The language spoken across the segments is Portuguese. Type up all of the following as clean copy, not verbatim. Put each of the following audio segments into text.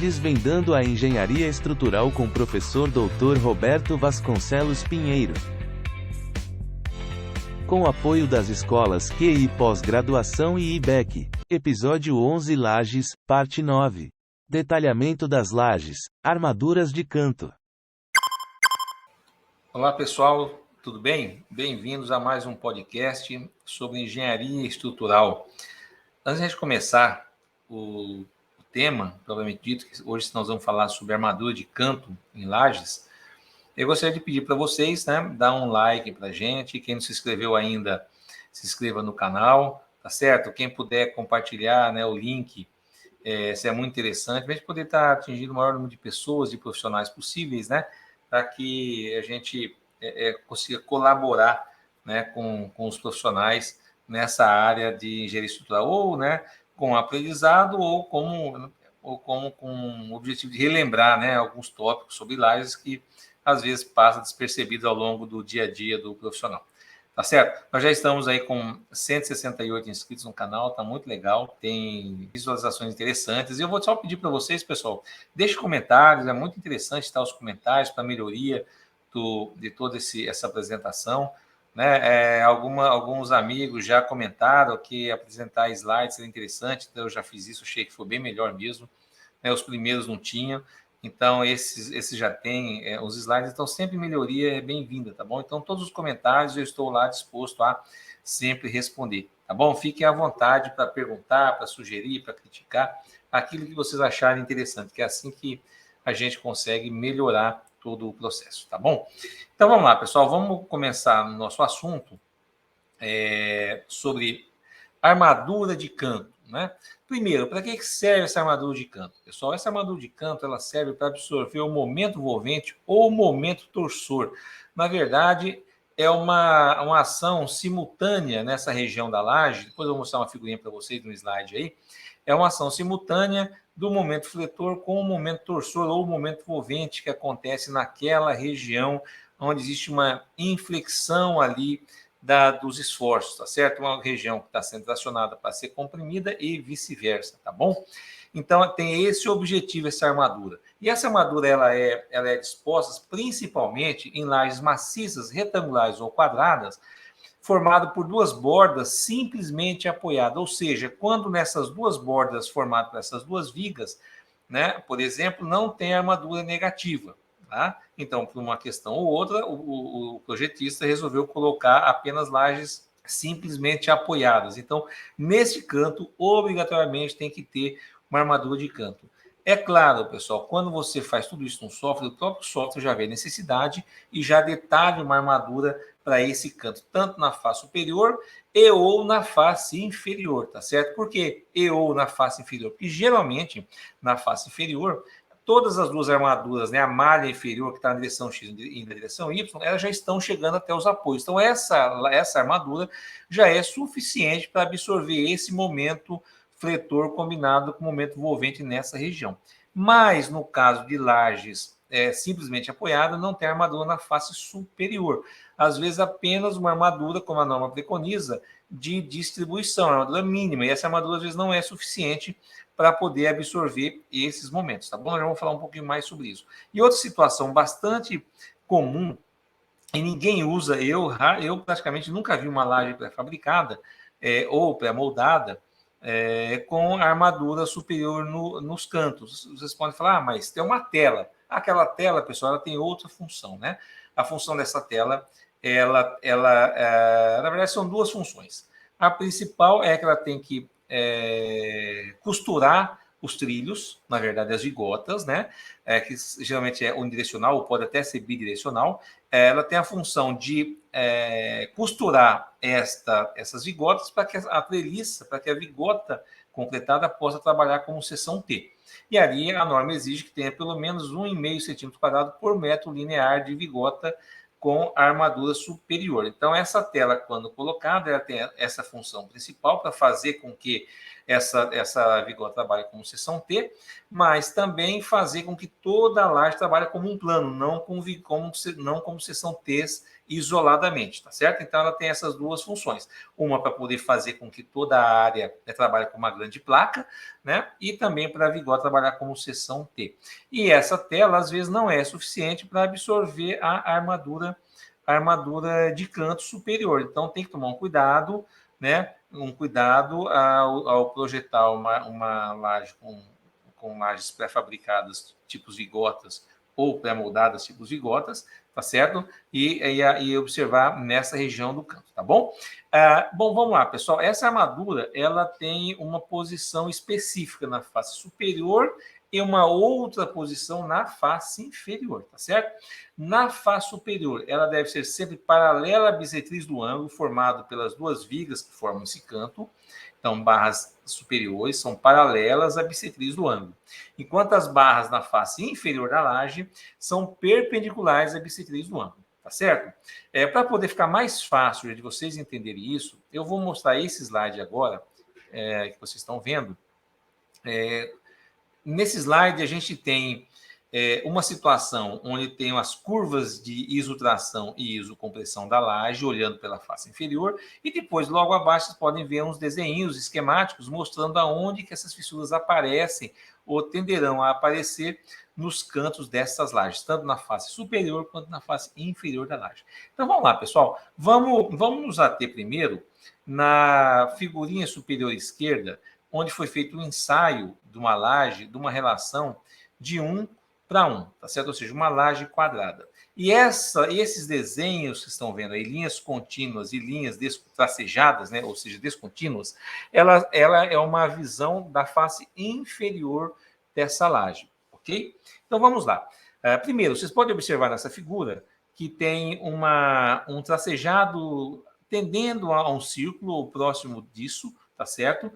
Desvendando a engenharia estrutural com o professor Dr. Roberto Vasconcelos Pinheiro. Com apoio das escolas QI Pós-Graduação e IBEC. Episódio 11 Lajes, parte 9. Detalhamento das lajes, armaduras de canto. Olá pessoal, tudo bem? Bem-vindos a mais um podcast sobre engenharia estrutural. Antes de começar o tema, provavelmente dito, que hoje nós vamos falar sobre armadura de canto em lajes, eu gostaria de pedir para vocês, dar um like para a gente. Quem não se inscreveu ainda, se inscreva no canal, tá certo? Quem puder compartilhar, o link, isso é muito interessante, para a gente poder estar atingindo o maior número de pessoas, de profissionais possíveis, para que a gente consiga colaborar, com os profissionais nessa área de engenharia estrutural, ou com aprendizado, ou como com o objetivo de relembrar alguns tópicos sobre lajes que às vezes passa despercebido ao longo do dia a dia do profissional. Tá certo? Nós já estamos aí com 168 inscritos no canal, tá muito legal, tem visualizações interessantes. E eu vou só pedir para vocês, pessoal, deixe comentários, é muito interessante estar os comentários para melhoria de toda essa apresentação. Alguns amigos já comentaram que apresentar slides era interessante, então eu já fiz isso, achei que foi bem melhor mesmo. Os primeiros não tinham. Então, esses já tem, os slides, então sempre melhoria é bem-vinda, tá bom? Então, todos os comentários eu estou lá disposto a sempre responder, tá bom? Fiquem à vontade para perguntar, para sugerir, para criticar, aquilo que vocês acharem interessante, que é assim que a gente consegue melhorar todo o processo, tá bom? Então, vamos lá, pessoal, vamos começar no nosso assunto sobre armadura de canto, Primeiro, para que serve essa armadura de canto? Pessoal, essa armadura de canto ela serve para absorver o momento envolvente ou o momento torsor. Na verdade, é uma ação simultânea nessa região da laje. Depois eu vou mostrar uma figurinha para vocês no slide aí. É uma ação simultânea do momento fletor com o momento torsor ou o momento envolvente que acontece naquela região onde existe uma inflexão ali dos esforços, tá certo? Uma região que está sendo tracionada para ser comprimida e vice-versa, tá bom? Então, tem esse objetivo, essa armadura. E essa armadura, ela é disposta principalmente em lajes maciças, retangulares ou quadradas, formado por duas bordas simplesmente apoiadas. Ou seja, quando nessas duas bordas, formado por essas duas vigas, por exemplo, não tem armadura negativa. Tá? Então, por uma questão ou outra, o projetista resolveu colocar apenas lajes simplesmente apoiadas. Então, nesse canto, obrigatoriamente tem que ter uma armadura de canto. É claro, pessoal, quando você faz tudo isso no software, o próprio software já vê necessidade e já detalha uma armadura para esse canto, tanto na face superior e ou na face inferior, tá certo? Por que e ou na face inferior? Porque geralmente, na face inferior, todas as duas armaduras, a malha inferior que está na direção X e na direção Y, elas já estão chegando até os apoios. Então, essa armadura já é suficiente para absorver esse momento fletor combinado com o momento envolvente nessa região. Mas, no caso de lajes simplesmente apoiada, não tem armadura na face superior. Às vezes, apenas uma armadura, como a norma preconiza, de distribuição, armadura mínima. E essa armadura, às vezes, não é suficiente para poder absorver esses momentos, tá bom? Nós vamos falar um pouquinho mais sobre isso. E outra situação bastante comum, e ninguém usa, eu praticamente nunca vi uma laje pré-fabricada ou pré-moldada com armadura superior nos cantos. Vocês podem falar, mas tem uma tela. Aquela tela, pessoal, ela tem outra função, A função dessa tela, na verdade, são duas funções. A principal é que ela tem que costurar os trilhos, na verdade, as vigotas, que geralmente é unidirecional ou pode até ser bidirecional. Ela tem a função de costurar essas vigotas para que a treliça, para que a vigota concretada possa trabalhar como seção T. E ali a norma exige que tenha pelo menos 1,5 centímetro quadrado por metro linear de vigota com a armadura superior. Então, essa tela, quando colocada, ela tem essa função principal para fazer com que essa vigota trabalhe como seção T, mas também fazer com que toda a laje trabalhe como um plano, não como seção T isoladamente, tá certo? Então ela tem essas duas funções, uma para poder fazer com que toda a área trabalhe com uma grande placa, né? E também para a vigota trabalhar como seção T. E essa tela às vezes não é suficiente para absorver a armadura de canto superior. Então tem que tomar um cuidado, né? Um cuidado ao projetar uma laje com lajes pré-fabricadas, tipos vigotas, ou pré-moldadas, tipos vigotas, tá certo? E observar nessa região do canto, tá bom? Bom, vamos lá, pessoal. Essa armadura, ela tem uma posição específica na face superior e uma outra posição na face inferior, tá certo? Na face superior, ela deve ser sempre paralela à bissetriz do ângulo, formado pelas duas vigas que formam esse canto. Então, barras superiores são paralelas à bissetriz do ângulo, enquanto as barras na face inferior da laje são perpendiculares à bissetriz do ângulo, tá certo? Para poder ficar mais fácil de vocês entenderem isso, eu vou mostrar esse slide agora, que vocês estão vendo. Nesse slide, a gente tem uma situação onde tem as curvas de isotração e isocompressão da laje, olhando pela face inferior, e depois, logo abaixo, vocês podem ver uns desenhos esquemáticos mostrando aonde que essas fissuras aparecem ou tenderão a aparecer nos cantos dessas lajes, tanto na face superior quanto na face inferior da laje. Então, vamos lá, pessoal. Vamos nos ater primeiro na figurinha superior esquerda, onde foi feito um ensaio de uma laje, de uma relação de 1 para 1, tá certo? Ou seja, uma laje quadrada. E esses desenhos que estão vendo aí, linhas contínuas e linhas tracejadas, né? Ou seja, descontínuas, ela é uma visão da face inferior dessa laje, ok? Então, vamos lá. Primeiro, vocês podem observar nessa figura que tem um tracejado tendendo a um círculo ou próximo disso, tá certo?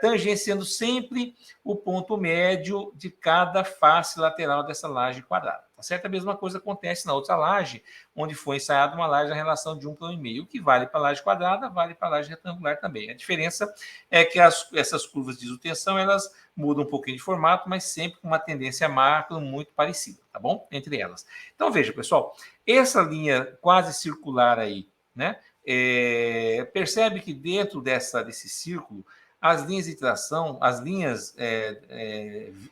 Tangenciando sempre o ponto médio de cada face lateral dessa laje quadrada, tá certo? A mesma coisa acontece na outra laje, onde foi ensaiada uma laje na relação de 1 para 1,5. O que vale para a laje quadrada, vale para a laje retangular também. A diferença é que essas curvas de isotensão, elas mudam um pouquinho de formato, mas sempre com uma tendência macro muito parecida, tá bom? Entre elas. Então, veja, pessoal, essa linha quase circular aí, né? Percebe que dentro desse círculo, as linhas de tração, as linhas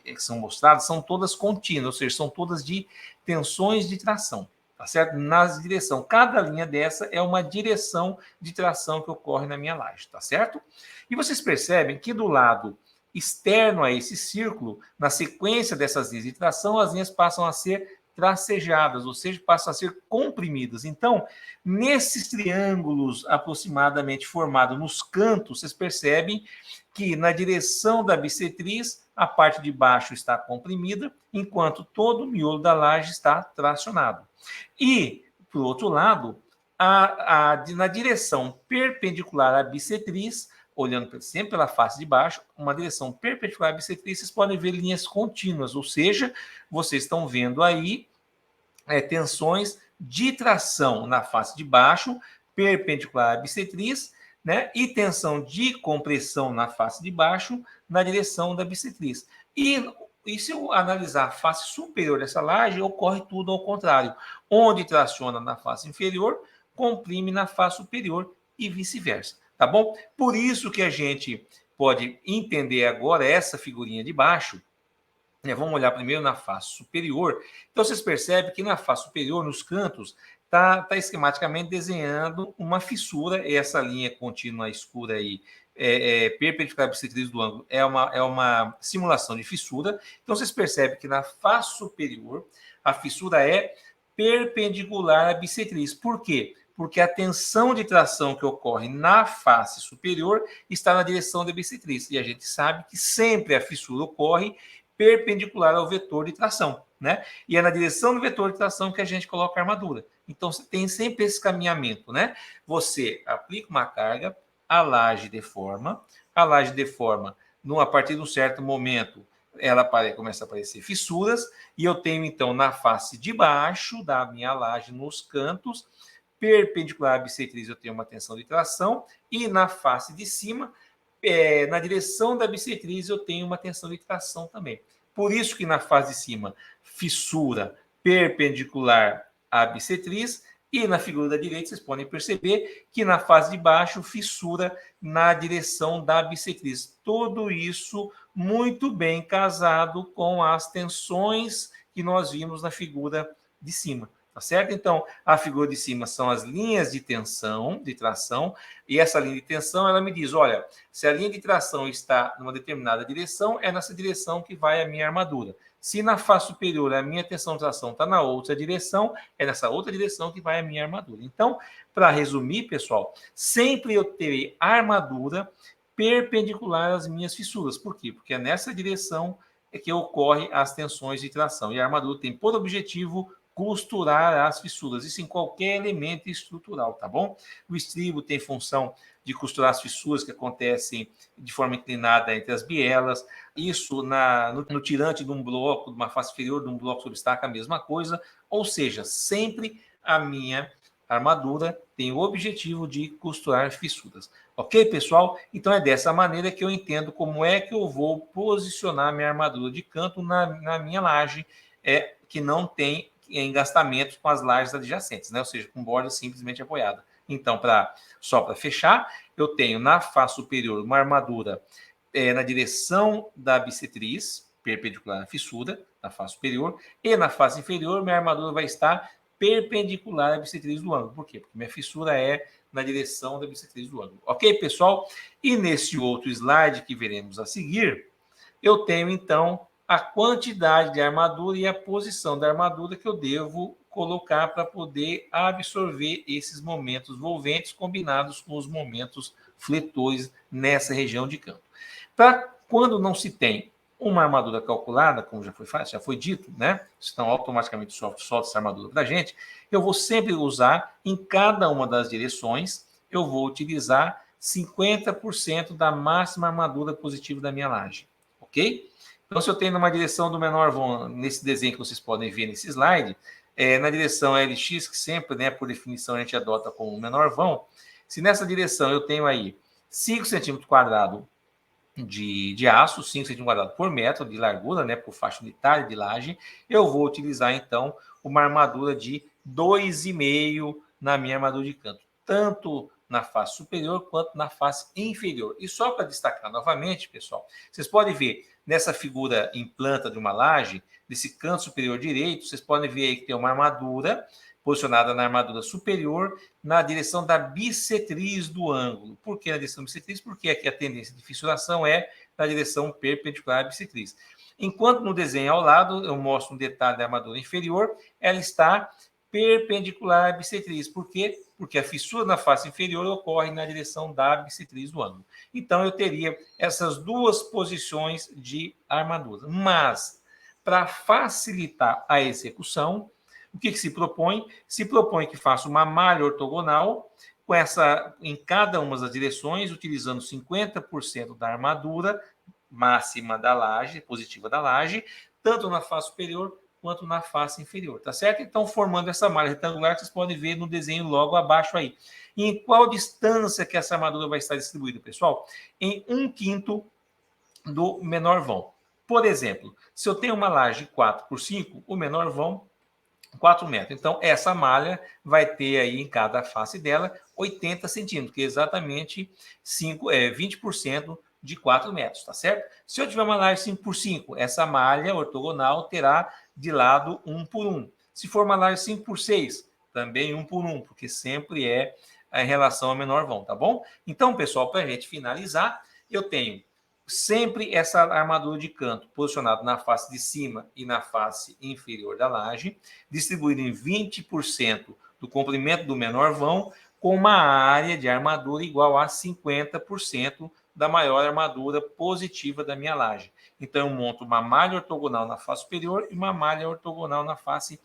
que são mostradas, são todas contínuas, ou seja, são todas de tensões de tração, tá certo? Na direção. Cada linha dessa é uma direção de tração que ocorre na minha laje, tá certo? E vocês percebem que do lado externo a esse círculo, na sequência dessas linhas de tração, as linhas passam a ser tracejadas, ou seja, passam a ser comprimidas. Então, nesses triângulos aproximadamente formados nos cantos, vocês percebem que na direção da bissetriz, a parte de baixo está comprimida, enquanto todo o miolo da laje está tracionado. E, por outro lado, na direção perpendicular à bissetriz, olhando sempre pela face de baixo, uma direção perpendicular à bissetriz, vocês podem ver linhas contínuas, ou seja, vocês estão vendo aí tensões de tração na face de baixo, perpendicular à bissetriz, né? E tensão de compressão na face de baixo, na direção da bissetriz. E se eu analisar a face superior dessa laje, ocorre tudo ao contrário. Onde traciona na face inferior, comprime na face superior e vice-versa. Tá bom? Por isso que a gente pode entender agora essa figurinha de baixo. Vamos olhar primeiro na face superior. Então, vocês percebem que na face superior, nos cantos, está esquematicamente desenhando uma fissura. Essa linha contínua escura aí, perpendicular à bissetriz do ângulo, é uma simulação de fissura. Então, vocês percebem que na face superior, a fissura é perpendicular à bissetriz. Por quê? Porque a tensão de tração que ocorre na face superior está na direção da bissetriz. E a gente sabe que sempre a fissura ocorre perpendicular ao vetor de tração, né? E é na direção do vetor de tração que a gente coloca a armadura. Então, você tem sempre esse caminhamento, né? Você aplica uma carga, a laje deforma, a partir de um certo momento, ela começa a aparecer fissuras, e eu tenho, então, na face de baixo da minha laje, nos cantos, perpendicular à bissetriz, eu tenho uma tensão de tração, e na face de cima, na direção da bissetriz eu tenho uma tensão de tração também. Por isso que na fase de cima, fissura perpendicular à bissetriz, e na figura da direita vocês podem perceber que na fase de baixo, fissura na direção da bissetriz. Tudo isso muito bem casado com as tensões que nós vimos na figura de cima. Tá certo? Então, a figura de cima são as linhas de tensão, de tração, e essa linha de tensão, ela me diz, olha, se a linha de tração está numa determinada direção, é nessa direção que vai a minha armadura. Se na face superior a minha tensão de tração está na outra direção, é nessa outra direção que vai a minha armadura. Então, para resumir, pessoal, sempre eu terei armadura perpendicular às minhas fissuras. Por quê? Porque é nessa direção que ocorrem as tensões de tração. E a armadura tem por objetivo costurar as fissuras, isso em qualquer elemento estrutural, tá bom? O estribo tem função de costurar as fissuras que acontecem de forma inclinada entre as bielas, isso no tirante de um bloco, de uma face inferior de um bloco sobre estaca, a mesma coisa, ou seja, sempre a minha armadura tem o objetivo de costurar fissuras. Ok, pessoal? Então é dessa maneira que eu entendo como é que eu vou posicionar minha armadura de canto na minha laje, que não tem engastamento com as lajes adjacentes, né? Ou seja, com borda simplesmente apoiada. Então, só para fechar, eu tenho na face superior uma armadura na direção da bissetriz, perpendicular à fissura, na face superior, e na face inferior, minha armadura vai estar perpendicular à bissetriz do ângulo. Por quê? Porque minha fissura é na direção da bissetriz do ângulo. Ok, pessoal? E nesse outro slide que veremos a seguir, eu tenho, então, a quantidade de armadura e a posição da armadura que eu devo colocar para poder absorver esses momentos volventes combinados com os momentos fletores nessa região de canto. Para quando não se tem uma armadura calculada, como já foi dito, né? Então, automaticamente solta essa armadura para a gente, eu vou sempre usar, em cada uma das direções, eu vou utilizar 50% da máxima armadura positiva da minha laje, ok? Então, se eu tenho numa direção do menor vão, nesse desenho que vocês podem ver nesse slide, na direção LX, que sempre, né, por definição, a gente adota como menor vão, se nessa direção eu tenho aí 5 centímetros quadrados de aço, 5 centímetros quadrados por metro de largura, né, por faixa unitária de laje, eu vou utilizar, então, uma armadura de 2,5 na minha armadura de canto, tanto na face superior quanto na face inferior. E só para destacar novamente, pessoal, vocês podem ver nessa figura em planta de uma laje, desse canto superior direito, vocês podem ver aí que tem uma armadura posicionada na armadura superior, na direção da bissetriz do ângulo. Por que na direção da bissetriz? Porque aqui a tendência de fissuração é na direção perpendicular à bissetriz. Enquanto no desenho ao lado, eu mostro um detalhe da armadura inferior, ela está perpendicular à bissetriz. Por quê? Porque a fissura na face inferior ocorre na direção da bissetriz do ângulo. Então, eu teria essas duas posições de armadura. Mas, para facilitar a execução, o que se propõe? Se propõe que faça uma malha ortogonal com em cada uma das direções, utilizando 50% da armadura máxima da laje, positiva da laje, tanto na face superior quanto na face inferior, tá certo? Então, formando essa malha retangular, vocês podem ver no desenho logo abaixo aí. E em qual distância que essa armadura vai estar distribuída, pessoal? Em 1/5 do menor vão. Por exemplo, se eu tenho uma laje 4x5, o menor vão 4 metros. Então, essa malha vai ter aí em cada face dela 80 centímetros, que é exatamente 20% de 4 metros, tá certo? Se eu tiver uma laje 5x5, essa malha ortogonal terá de lado 1 por 1. Se for uma laje 5x6, também 1 por 1, porque sempre é em relação ao menor vão, tá bom? Então, pessoal, para a gente finalizar, eu tenho sempre essa armadura de canto posicionada na face de cima e na face inferior da laje, distribuída em 20% do comprimento do menor vão, com uma área de armadura igual a 50% da maior armadura positiva da minha laje. Então, eu monto uma malha ortogonal na face superior e uma malha ortogonal na face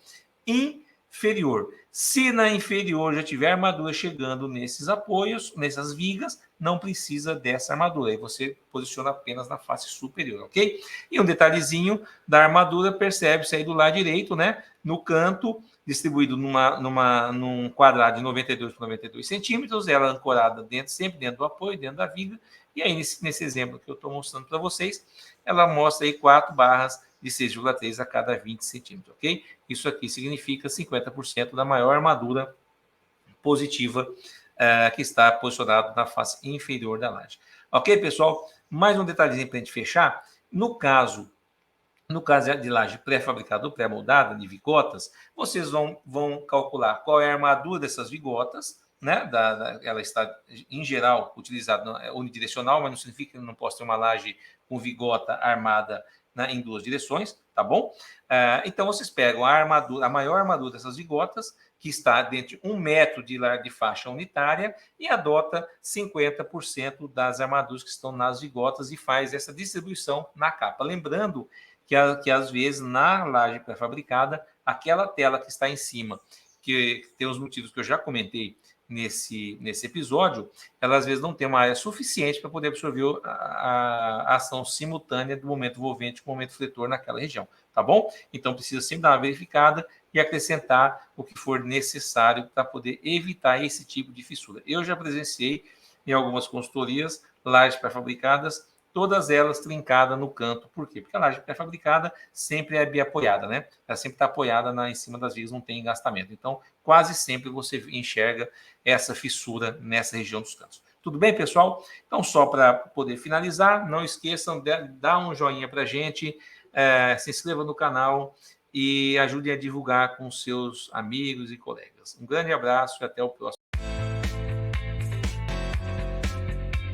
inferior. Se na inferior já tiver armadura chegando nesses apoios, nessas vigas, não precisa dessa armadura. Aí você posiciona apenas na face superior, ok? E um detalhezinho da armadura, percebe-se aí do lado direito, né? No canto, distribuído num quadrado de 92 por 92 centímetros, ela ancorada dentro, sempre dentro do apoio, dentro da viga. E aí, nesse exemplo que eu estou mostrando para vocês, ela mostra aí 4 barras de 6,3 a cada 20 centímetros, ok? Isso aqui significa 50% da maior armadura positiva que está posicionado na face inferior da laje. Ok, pessoal? Mais um detalhezinho para a gente fechar. No caso de laje pré-fabricada ou pré-moldada, de vigotas, vocês vão calcular qual é a armadura dessas vigotas, né? Ela está, em geral, utilizada unidirecional, mas não significa que não possa ter uma laje com vigota armada, né, em 2 direções, tá bom? Então, vocês pegam a maior armadura dessas vigotas, que está dentro de 1 metro de faixa unitária, e adota 50% das armaduras que estão nas vigotas e faz essa distribuição na capa. Lembrando que às vezes na laje pré-fabricada, aquela tela que está em cima, que tem os motivos que eu já comentei nesse episódio, ela às vezes não tem uma área suficiente para poder absorver a ação simultânea do momento envolvente com o momento fletor naquela região, tá bom? Então precisa sempre dar uma verificada e acrescentar o que for necessário para poder evitar esse tipo de fissura. Eu já presenciei em algumas consultorias lajes pré-fabricadas, todas elas trincadas no canto. Por quê? Porque a laje pré-fabricada sempre é biapoiada, né? Ela sempre está apoiada em cima das vigas, não tem engastamento. Então, quase sempre você enxerga essa fissura nessa região dos cantos. Tudo bem, pessoal? Então, só para poder finalizar, não esqueçam de dar um joinha para a gente, se inscreva no canal e ajude a divulgar com seus amigos e colegas. Um grande abraço e até o próximo.